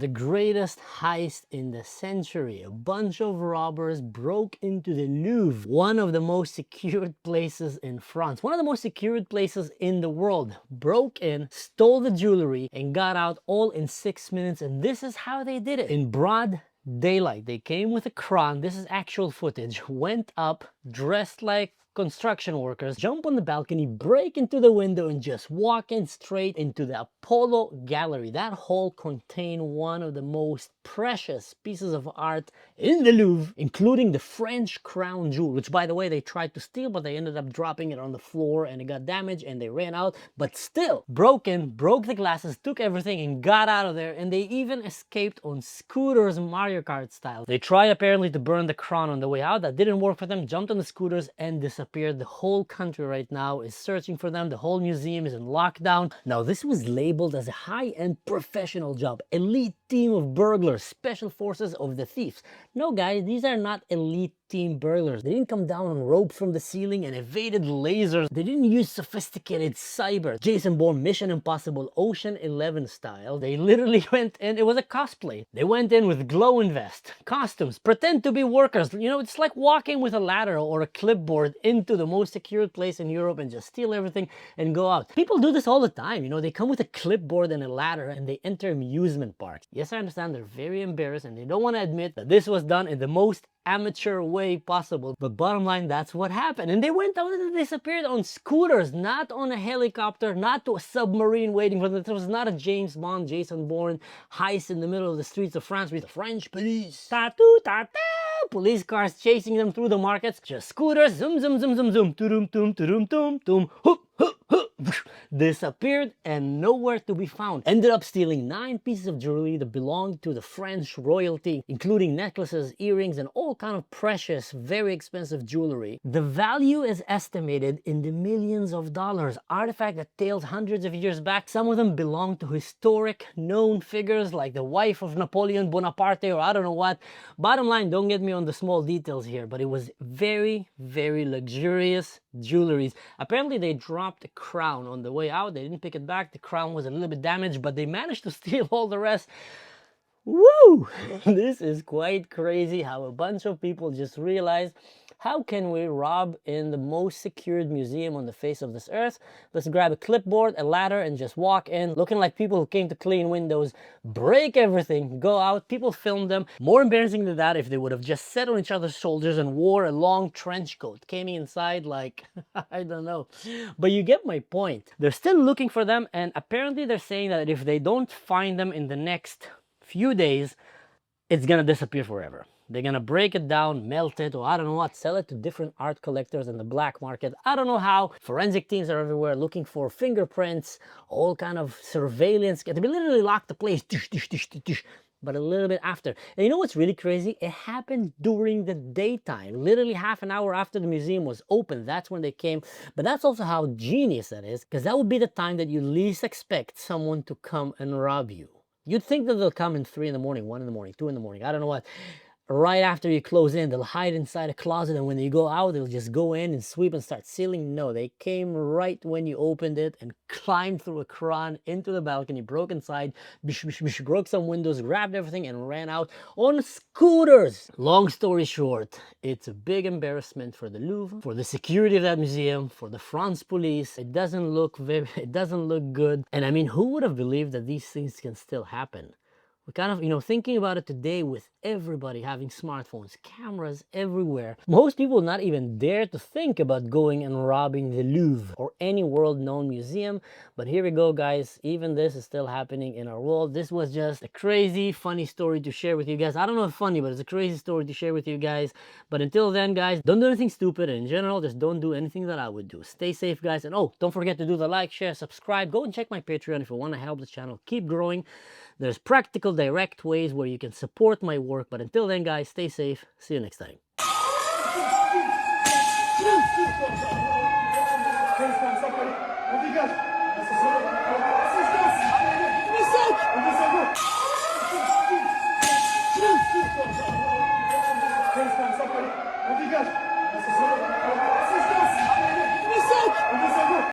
the greatest heist in the century. A bunch of robbers broke into the Louvre, one of the most secured places in France, one of the most secured places in the world. Broke in, stole the jewelry, and got out all in 6 minutes. And this is how they did it. In broad daylight. They came with a crane. This is actual footage. Went up, dressed like construction workers, jump on the balcony, break into the window, and just walk in straight into the Apollo Gallery. That hall contained one of the most precious pieces of art in the Louvre, including the French crown jewel, which, by the way, they tried to steal, but they ended up dropping it on the floor and it got damaged and they ran out. But still, broke in, broke the glasses, took everything and got out of there. And they even escaped on scooters, Mario Kart style. They tried apparently to burn the crown on the way out. That didn't work for them. Jumped on the scooters and disappeared. The whole country right now is searching for them. The whole museum is in lockdown. Now, this was labeled as a high-end professional job. Elite team of burglars, special forces of the thieves. No, guys, these are not elite team burglars. They didn't come down on ropes from the ceiling and evaded lasers. They didn't use sophisticated cyber, Jason Bourne, Mission Impossible, Ocean 11 style. They literally went in. It was a cosplay. They went in with glow-in vest, costumes, pretend to be workers. You know, it's like walking with a ladder or a clipboard into the most secured place in Europe and just steal everything and go out. People do this all the time. You know, they come with a clipboard and a ladder and they enter amusement parks. Yes, I understand they're very embarrassed and they don't want to admit that this was done in the most amateur way possible, but bottom line, that's what happened. And they went out and disappeared on scooters, not on a helicopter, not to a submarine waiting for them. This was not a James Bond, Jason Bourne heist in the middle of the streets of France with the French police. Ta-too, ta-ta! Police cars chasing them through the markets. Just scooters, zoom, zoom, zoom, zoom, zoom, toom, toom, toom, toom, toom, hoop, hoop, hoop. Disappeared and nowhere to be found. Ended up stealing 9 pieces of jewelry that belonged to the French royalty, including necklaces, earrings, and all kind of precious, very expensive jewelry. The value is estimated in the millions of dollars. Artifact that tales hundreds of years back. Some of them belong to historic known figures like the wife of Napoleon Bonaparte or I don't know what. Bottom line, don't get me on the small details here, but it was very, very luxurious jewelries. Apparently they dropped a crown on the way out. They didn't pick it back. The crown was a little bit damaged, but they managed to steal all the rest. Woo! This is quite crazy how a bunch of people just realized, how can we rob in the most secured museum on the face of this earth? Let's grab a clipboard, a ladder, and just walk in, looking like people who came to clean windows, break everything, go out. People filmed them. More embarrassing than that, if they would have just sat on each other's shoulders and wore a long trench coat, came inside like, I don't know. But you get my point. They're still looking for them, and apparently they're saying that if they don't find them in the next few days, it's gonna disappear forever. They're gonna break it down, melt it, or I don't know what, sell it to different art collectors in the black market. I don't know how. Forensic teams are everywhere looking for fingerprints, all kind of surveillance. They literally locked the place, but a little bit after. And you know what's really crazy? It happened during the daytime, literally half an hour after the museum was open. That's when they came. But that's also how genius that is, because that would be the time that you least expect someone to come and rob you. You'd think that they'll come in 3 in the morning, 1 in the morning, 2 in the morning, I don't know what. Right after you close in, they'll hide inside a closet, and when you go out, they'll just go in and sweep and start sealing. No, they came right when you opened it and climbed through a crane into the balcony, broke inside, broke some windows, grabbed everything, and ran out on scooters. Long story short, it's a big embarrassment for the Louvre, for the security of that museum, for the France police. It doesn't look good. And I mean, who would have believed that these things can still happen? We're kind of, you know, thinking about it today with everybody having smartphones, cameras everywhere. Most people not even dare to think about going and robbing the Louvre or any world-known museum. But here we go, guys. Even this is still happening in our world. This was just a crazy, funny story to share with you guys. I don't know if funny, but it's a crazy story to share with you guys. But until then, guys, don't do anything stupid. And in general, just don't do anything that I would do. Stay safe, guys. And oh, don't forget to do the like, share, subscribe. Go and check my Patreon if you want to help the channel keep growing. There's practical, direct ways where you can support my work. But until then, guys, stay safe. See you next time. On dégage.